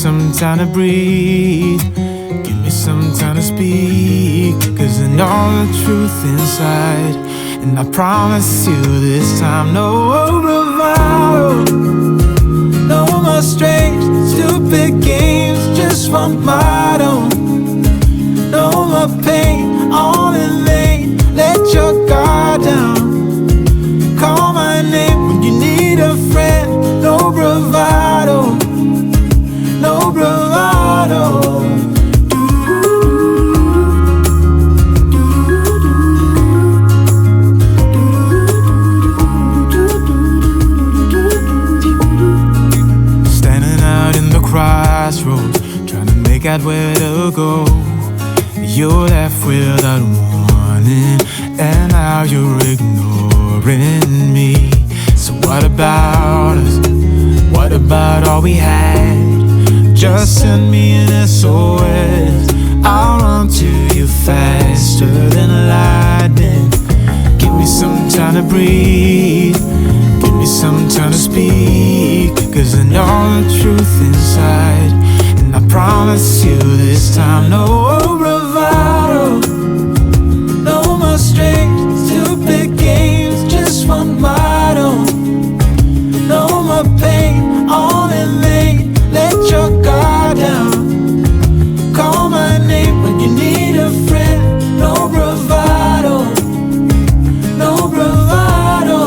some time to breathe. Give me some time to speak, 'cause I know the truth inside. And I promise you this time, no bravado, no more strange, stupid games, just one motto. No more pain, all in vain, let your guard down. Call my name when you need a friend. No bravado, no bravado. Standing out in the crossroads, trying to make out where to go. You're left without warning, and now you're ignoring me. So what about us? What about all we had? Just send me an SOS. I'll run to you faster than lightning. Give me some time to breathe. Give me some time to speak, 'cause I know the truth inside. And I promise you this time, no bravado, no more strange, stupid games, just one motto. No more pain, all in vain, let your guard down. Call my name when you need a friend. No bravado, no bravado.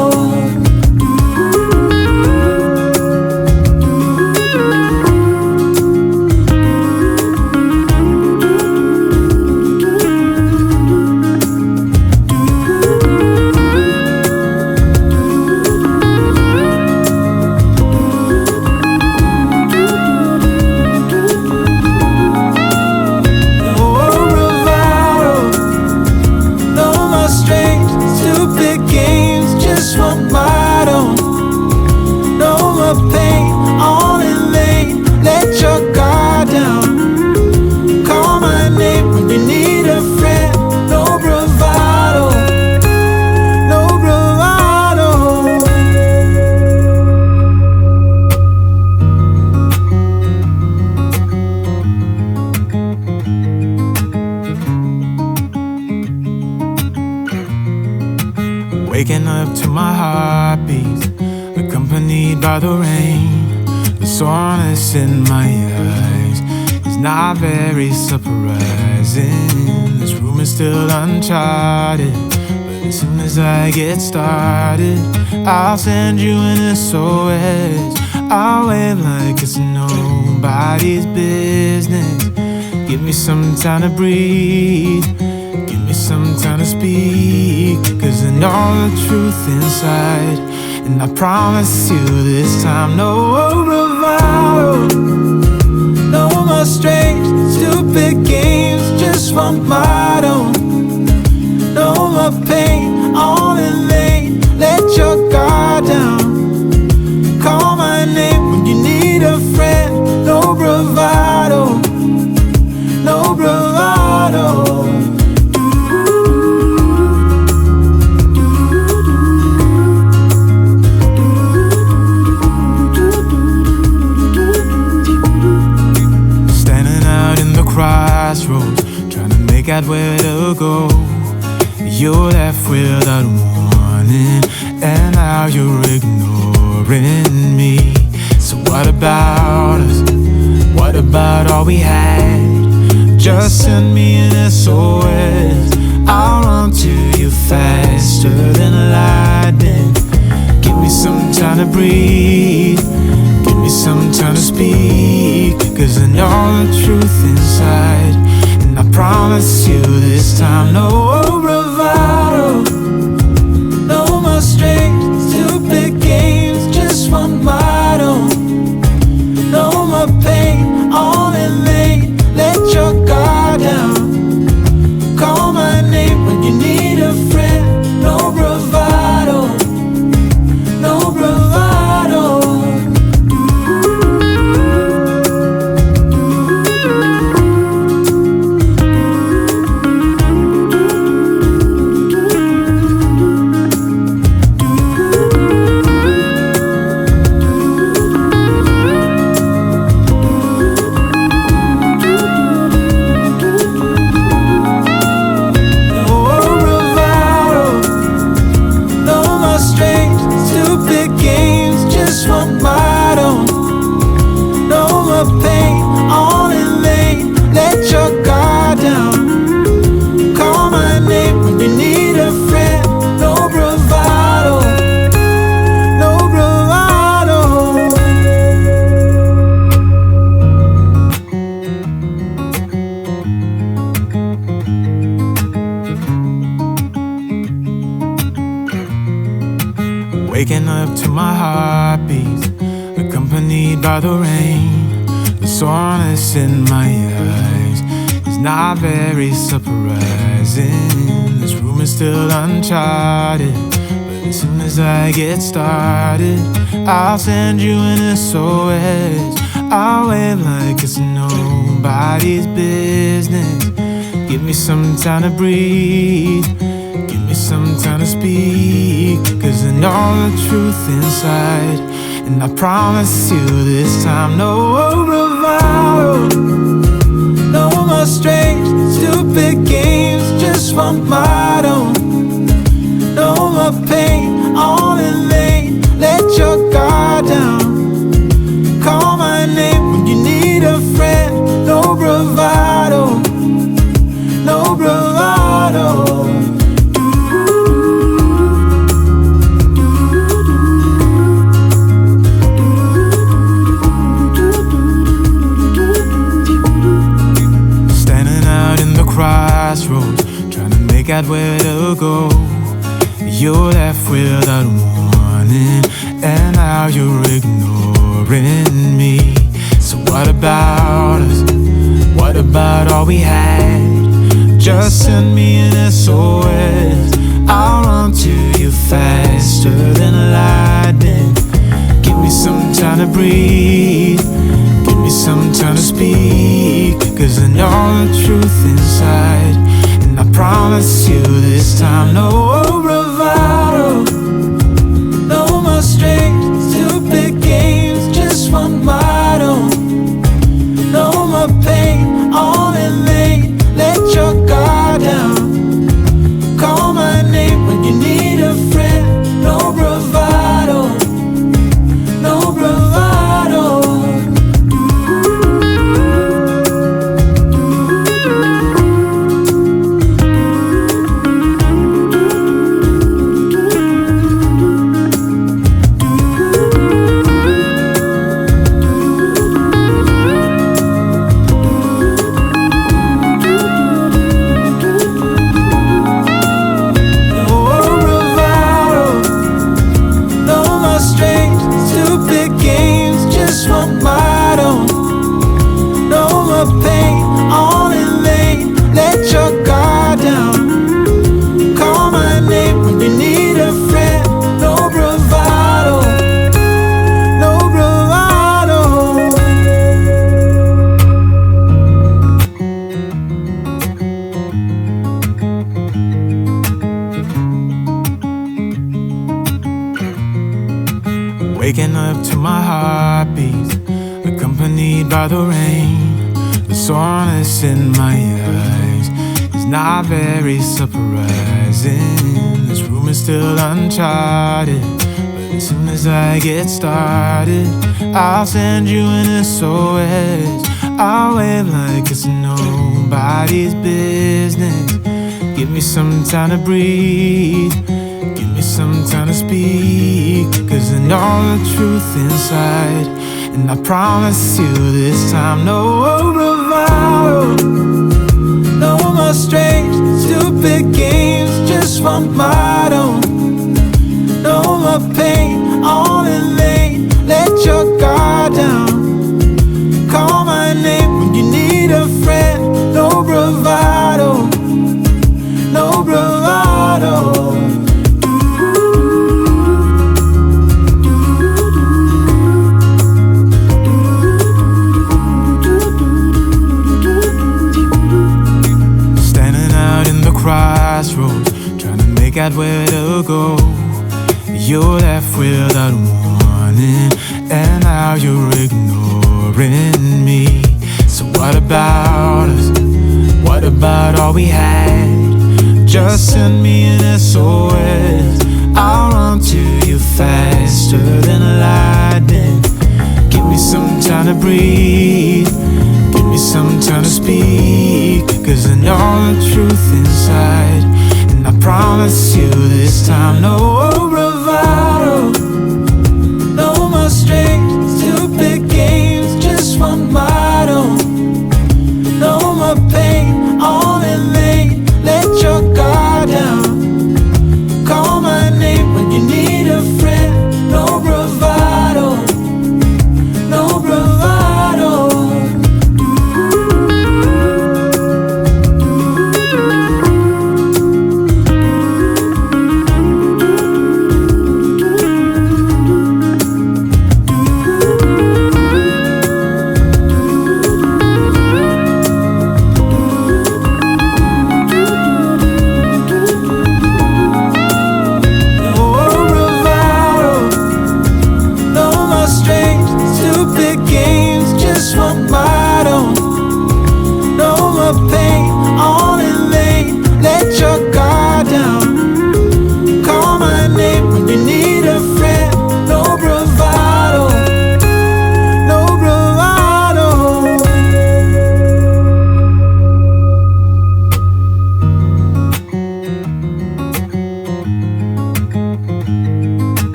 Waking up to my heartbeat, accompanied by the rain. The soreness in my eyes is not very surprising. This room is still uncharted, but as soon as I get started, I'll send you an SOS. I'll wave like it's nobody's business. Give me some time to breathe. Give me some time to speak, 'cause I know the truth inside. And I promise you this time, no bravado, no more strange, stupid games, just one motto. No more pain, all in vain, let your guard down. Call my name when you need a friend. No bravado, no bravado. Crossroads, trying to make out where to go. You're left without warning, and now you're ignoring me. So what about us? What about all we had? Just send me an SOS. I'll run to you faster than lightning. Give me some time to breathe. Give me some time to speak, 'cause I know the truth inside. And I promise you this time, no bravado, no more strange, stupid games, just one motto. No more pain, all in vain, let your guard down. Call my name when you need a friend. No bravado, no bravado. Waking up to my heartbeats, accompanied by the rain. The soreness in my eyes is not very surprising. This room is still uncharted, but as soon as I get started, I'll send you an SOS. I'll wave like it's nobody's business. Give me some time to breathe, give me some time to speak, 'cause I know the truth inside. And I promise you this time, no bravado, no more strange, stupid games, just one motto. No more pain, all in vain, let your guard down. Call my name when you need a friend, no bravado, no bravado. Crossroads, trying to make out where to go. You're left without warning, and now you're ignoring me. So what about us? What about all we had? Just send me an SOS. I'll run to you faster than lightning. Give me some time to breathe, give me some time to speak, 'cause I know the truth inside. And I promise you this time, no bravado, no more strange, stupid games, just one motto. No more pain, all in vain, let your guard down. Call my name when you need a friend, no bravado, no bravado. Waking up to my heartbeats, accompanied by the rain. The soreness in my eyes is not very surprising. This room is still uncharted, but as soon as I get started, I'll send you an SOS. I'll wave like it's nobody's business. Give me some time to breathe, give me some time to speak, 'cause I know the truth inside. And I promise you this time, no bravado, no more strange, stupid games, just one motto. No more pain, all in vain, let your guard down. Call my name when you need a friend, no bravado, no bravado. Crossroads, trying to make out where to go. You're left without warning, and now you're ignoring me. So what about us? What about all we had? Just send me an SOS. I'll run to you faster than lightning. Give me some time to breathe, give me some time to speak, 'cause I know the truth inside. And I promise you this time, no bravado, no more strange, stupid games, just one motto. No more pain, all in vain, let your guard down. Call my name when you need a friend.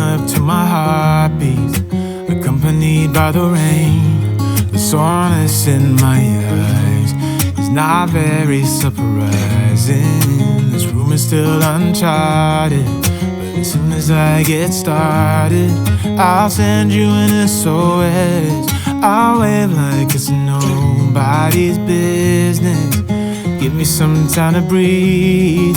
up to my heartbeat, accompanied by the rain. The soreness in my eyes is not very surprising. This room is still uncharted, but as soon as I get started, I'll send you an SOS. I'll wave like it's nobody's business. Give me some time to breathe,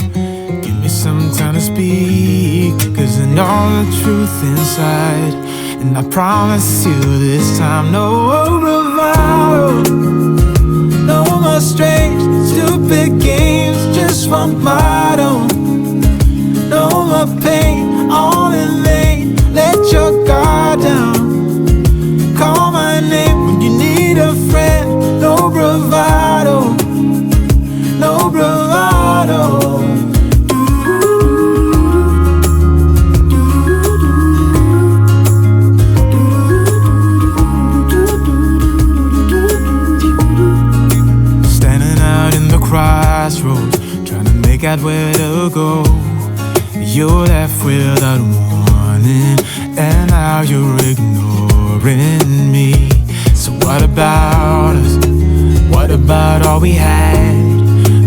give me some time to speak, 'cause I know the truth inside, and I promise you this time, no bravado, no more strange, stupid games, just one motto. No more pain, all in vain, let your guard down. Call my name when you need a friend, no bravado, no bravado. Standing out in the crossroads, trying to make out where to go. You're left without warning, and now you're ignoring me. So what about us? What about all we had?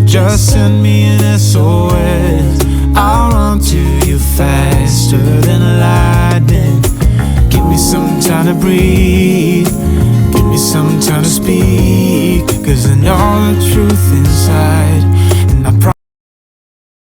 Just send me an SOS, I'll run to you faster than lightning. Give me some time to breathe, give me some time to speak, 'cause I know the truth inside,